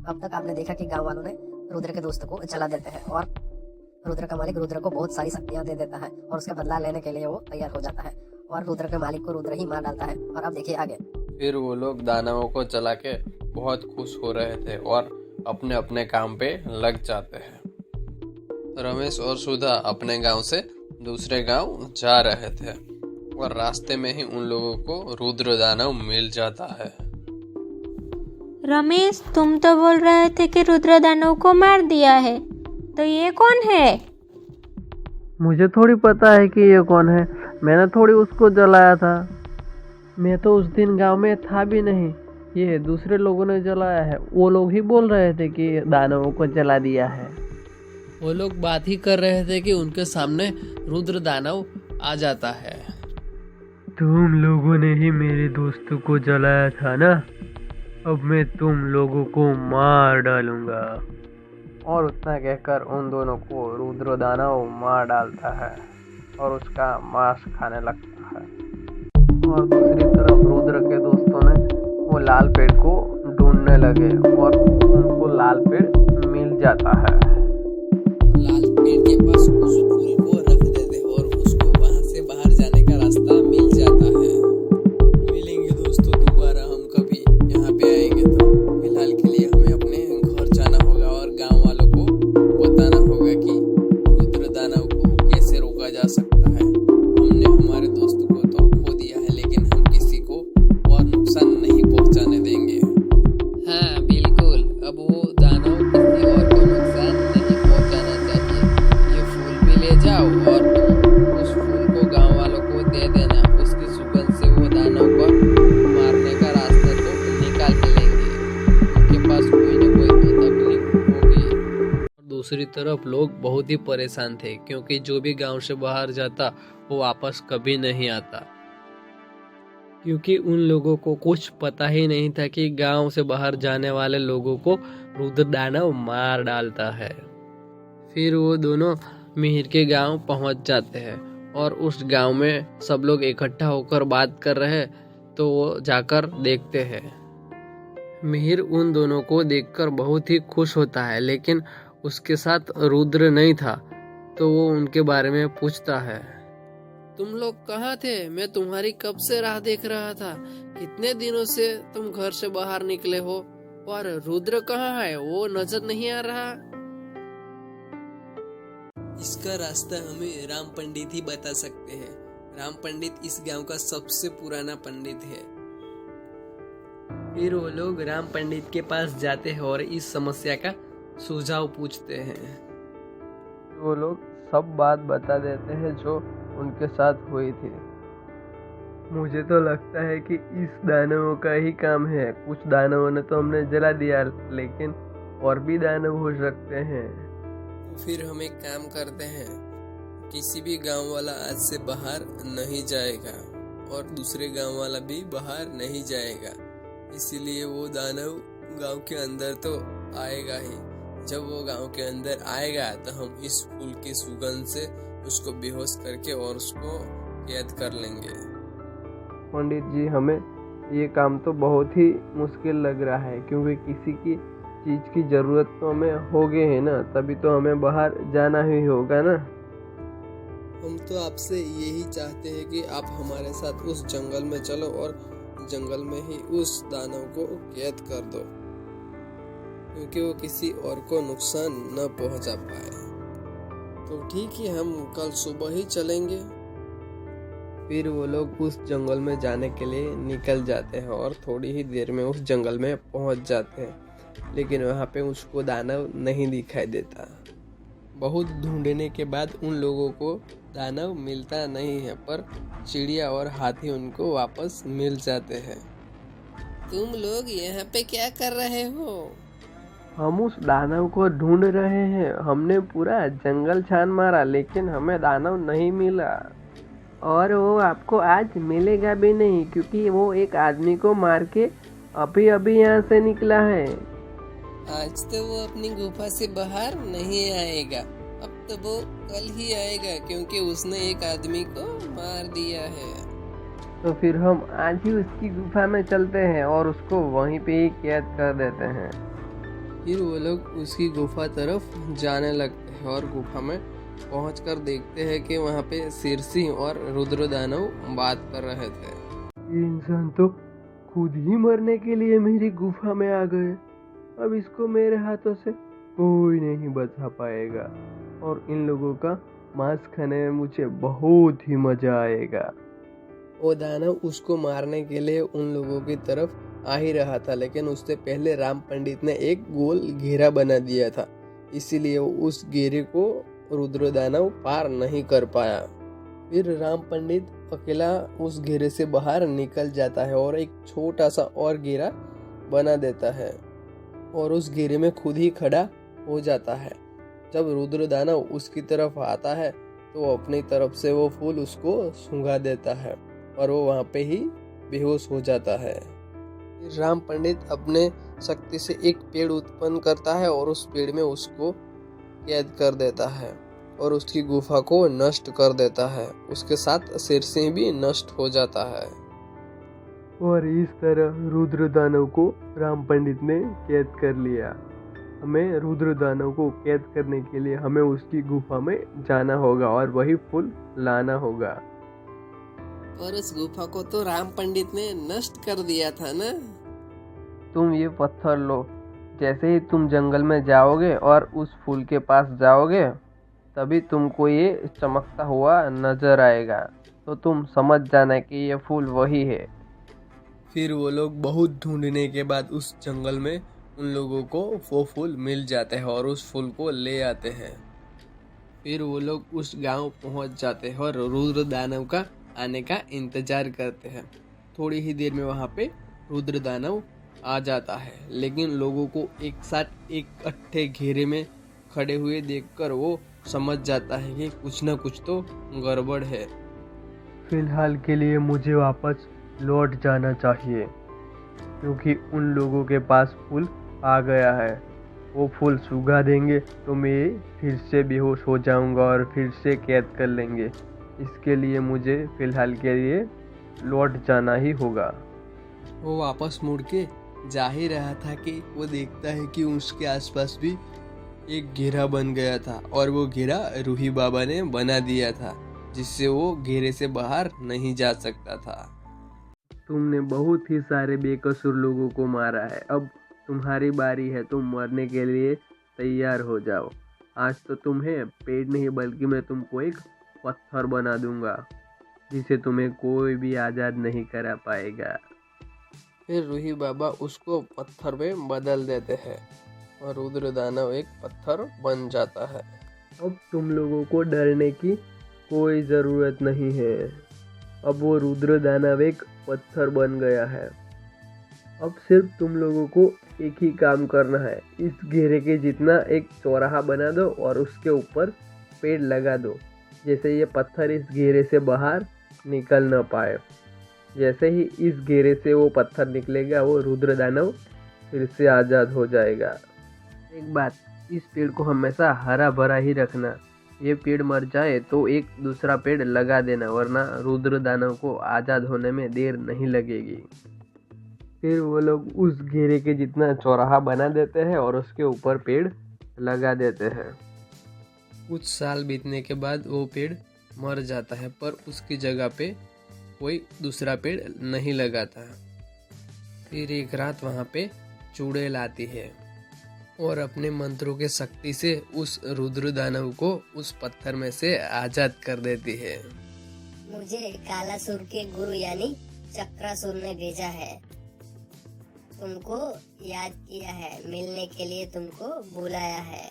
अब तक आपने देखा कि गांव वालों ने रुद्र के दोस्त को जला देते हैं और रुद्र का मालिक रुद्र को बहुत सारी शक्तियां दे देता है और उसका बदला लेने के लिए वो तैयार हो जाता है और रुद्र के मालिक को रुद्र ही मार डालता है। और अब देखिए आगे। फिर वो लोग दानवों को जला के बहुत खुश हो रहे थे और अपने अपने काम पे लग जाते हैं। रमेश और सुधा अपने गांव से दूसरे गांव जा रहे थे और रास्ते में ही उन लोगों को रुद्र दानव मिल जाता है। रमेश, तुम तो बोल रहे थे कि रुद्र दानव को मार दिया है, तो ये कौन है? मुझे थोड़ी पता है कि ये कौन है। मैंने थोड़ी उसको जलाया था। मैं तो उस दिन गांव में था भी नहीं। ये दूसरे लोगों ने जलाया है। वो लोग ही बोल रहे थे कि दानवों को जला दिया है। वो लोग बात ही कर रहे थे कि उनके सामने रुद्र दानव आ जाता है। तुम लोगों ने ही मेरे दोस्त को जलाया था ना, अब मैं तुम लोगों को मार डालूंगा। और उतना कहकर उन दोनों को रुद्र दानव मार डालता है और उसका मांस खाने लगता है। और दूसरी तरफ रुद्र के दोस्तों ने वो लाल पेड़ को ढूंढने लगे और उनको लाल पेड़ मिल जाता है। लाल पेड़ के पास उस फूल को रख देते और उसको वहां से बाहर जाने का रास्ता मिल जाता है। मिलेंगे दोस्तों दोबारा हम कभी यहाँ पे आएंगे तो। फिलहाल के लिए हमें अपने घर जाना होगा और गांव वालों को बताना होगा कि रुद्र दानव को कैसे रोका जा सकता है। हमने हमारे दोस्त को तो खो दिया है, लेकिन हम किसी को और नुकसान नहीं पहुंचाने देंगे। हाँ बिल्कुल, अब वो दानव किसी और को नुकसान नहीं पहुंचाना चाहिए। ये फूल भी ले जाओ और तुम उस फूल को गांव वालों को दे देना। उसकी सुगंध से वो दानव को मारने का रास्ता तो निकाल के लेंगे। उनके पास कोई न कोई तो तकलीफ होगी। दूसरी तरफ लोग बहुत ही परेशान थे, क्योंकि जो भी गांव से बाहर जाता वो वापस कभी नहीं आता, क्योंकि उन लोगों को कुछ पता ही नहीं था कि गांव से बाहर जाने वाले लोगों को रुद्र दानव मार डालता है। फिर वो दोनों मिहिर के गांव पहुंच जाते हैं और उस गांव में सब लोग इकट्ठा होकर बात कर रहे हैं, तो वो जाकर देखते हैं। मिहिर उन दोनों को देखकर बहुत ही खुश होता है, लेकिन उसके साथ रुद्र नहीं था, तो वो उनके बारे में पूछता है। तुम लोग कहाँ थे? मैं तुम्हारी कब से राह देख रहा था। कितने दिनों से तुम घर से बाहर निकले हो और रुद्र कहाँ है? वो नजर नहीं आ रहा। इसका रास्ता हमें राम पंडित ही बता सकते हैं। राम पंडित इस गांव का सबसे पुराना पंडित है। फिर वो लोग राम पंडित के पास जाते हैं और इस समस्या का सुझाव पूछते हैं। वो लोग सब बात बता देते हैं जो उनके साथ हुई थी। मुझे तो लगता है कि इस दानवों का ही काम है। कुछ दानवों ने तो हमने जला दिया, लेकिन और भी दानव हो सकते हैं। तो फिर हम एक काम करते हैं, किसी भी गांव वाला आज से बाहर नहीं जाएगा और दूसरे गांव वाला भी बाहर नहीं जाएगा। इसीलिए वो दानव गांव के अंदर तो आएगा ही। जब वो गांव के अंदर आएगा तो हम इस फूल की सुगंध से उसको बेहोश करके और उसको कैद कर लेंगे। पंडित जी, हमें ये काम तो बहुत ही मुश्किल लग रहा है, क्योंकि किसी की चीज की जरूरत तो हमें हो गई है ना, तभी तो हमें बाहर जाना ही होगा ना। हम तो आपसे यही चाहते हैं कि आप हमारे साथ उस जंगल में चलो और जंगल में ही उस दानव को कैद कर दो, क्योंकि वो किसी और को नुकसान न पहुंचा पाए। तो ठीक है, हम कल सुबह ही चलेंगे। फिर वो लोग उस जंगल में जाने के लिए निकल जाते हैं और थोड़ी ही देर में उस जंगल में पहुंच जाते हैं, लेकिन वहां पे उसको दानव नहीं दिखाई देता। बहुत ढूंढने के बाद उन लोगों को दानव मिलता नहीं है, पर चिड़िया और हाथी उनको वापस मिल जाते हैं। तुम लोग यहाँ पे क्या कर रहे हो? हम उस दानव को ढूंढ रहे हैं। हमने पूरा जंगल छान मारा, लेकिन हमें दानव नहीं मिला। और वो आपको आज मिलेगा भी नहीं, क्योंकि वो एक आदमी को मार के अभी अभी यहाँ से निकला है। आज तो वो अपनी गुफा से बाहर नहीं आएगा। अब तो वो कल ही आएगा, क्योंकि उसने एक आदमी को मार दिया है। तो फिर हम आज ही उसकी गुफा में चलते हैं और उसको वहीं पे ही कैद कर देते हैं। फिर वो लोग उसकी गुफा तरफ जाने लगते हैं और गुफा में पहुंचकर देखते हैं कि वहाँ पे सिरसी और रुद्र दानव बात कर रहे थे। ये इंसान तो खुद ही मरने के लिए मेरी गुफा में आ गए। अब इसको मेरे हाथों से कोई नहीं बचा पाएगा और इन लोगों का मांस खाने में मुझे बहुत ही मजा आएगा। वो दानव उसको मारने के लिए उन लोगों की तरफ आ ही रहा था, लेकिन उससे पहले राम पंडित ने एक गोल घेरा बना दिया था, इसीलिए वो उस घेरे को रुद्र दानव पार नहीं कर पाया। फिर राम पंडित अकेला उस घेरे से बाहर निकल जाता है और एक छोटा सा और घेरा बना देता है और उस घेरे में खुद ही खड़ा हो जाता है। जब रुद्र दानव उसकी तरफ आता है तो अपनी तरफ से वो फूल उसको सूंघा देता है और वो वहाँ पे ही बेहोश हो जाता है। राम पंडित अपने शक्ति से एक पेड़ उत्पन्न करता है और उस पेड़ में उसको कैद कर देता है और उसकी गुफा को नष्ट कर देता है। उसके साथ सिरसिंह भी नष्ट हो जाता है। और इस तरह रुद्र दानव को राम पंडित ने कैद कर लिया। हमें रुद्र दानव को कैद करने के लिए हमें उसकी गुफा में जाना होगा और वही फूल लाना होगा। और उस गुफा को तो राम पंडित ने नष्ट कर दिया था ना। तुम ये पत्थर लो, जैसे ही तुम जंगल में जाओगे और उस फूल के पास जाओगे तभी तुमको ये चमकता हुआ नजर आएगा, तो तुम समझ जाना कि ये फूल वही है। फिर वो लोग बहुत ढूंढने के बाद उस जंगल में उन लोगों को वो फूल मिल जाते हैं और उस फूल को ले आते हैं। फिर वो लोग उस गांव पहुंच जाते हैं और रुद्र दानव का आने का इंतजार करते हैं। थोड़ी ही देर में वहां पे रुद्र दानव आ जाता है, लेकिन लोगों को एक साथ इकट्ठे घेरे में खड़े हुए देखकर वो समझ जाता है कि कुछ ना कुछ तो गड़बड़ है। फिलहाल के लिए मुझे वापस लौट जाना चाहिए, क्योंकि उन लोगों के पास फूल आ गया है। वो फूल सूखा देंगे तो मैं फिर से बेहोश हो जाऊंगा और फिर से कैद कर लेंगे। इसके लिए मुझे फिलहाल के लिए लौट जाना ही होगा। वो वापस मुड़ के जा ही रहा था कि वो देखता है कि उसके आसपास भी एक घेरा बन गया था और वो घेरा रूही बाबा ने बना दिया था, जिससे वो घेरे से बाहर नहीं जा सकता था। तुमने बहुत ही सारे बेकसूर लोगों को मारा है, अब तुम्हारी बारी है। तुम मरने के लिए तैयार हो जाओ। आज तो तुम्हें पेड़ नहीं बल्कि मैं तुमको एक पत्थर बना दूंगा, जिसे तुम्हें कोई भी आज़ाद नहीं करा पाएगा। फिर रूही बाबा उसको पत्थर में बदल देते हैं और रुद्र दानव एक पत्थर बन जाता है। अब तुम लोगों को डरने की कोई ज़रूरत नहीं है। अब वो रुद्र दानव एक पत्थर बन गया है। अब सिर्फ तुम लोगों को एक ही काम करना है। इस घेरे के जितना एक चौराहा बना दो और उसके ऊपर पेड़ लगा दो, जैसे ये पत्थर इस घेरे से बाहर निकल ना पाए। जैसे ही इस घेरे से वो पत्थर निकलेगा वो रुद्र दानव फिर से आज़ाद हो जाएगा। एक बात, इस पेड़ को हमेशा हरा भरा ही रखना। ये पेड़ मर जाए तो एक दूसरा पेड़ लगा देना, वरना रुद्र दानव को आज़ाद होने में देर नहीं लगेगी। फिर वो लोग उस घेरे के जितना चौराहा बना देते हैं और उसके ऊपर पेड़ लगा देते हैं। कुछ साल बीतने के बाद वो पेड़ मर जाता है, पर उसकी जगह पे कोई दूसरा पेड़ नहीं लगाता। फिर एक रात वहाँ पे चुड़ैल आती है और अपने मंत्रों के शक्ति से उस रुद्र दानव को उस पत्थर में से आजाद कर देती है। मुझे कालासुर के गुरु यानी चक्रासुर ने भेजा है, तुमको याद किया है, मिलने के लिए तुमको बुलाया है।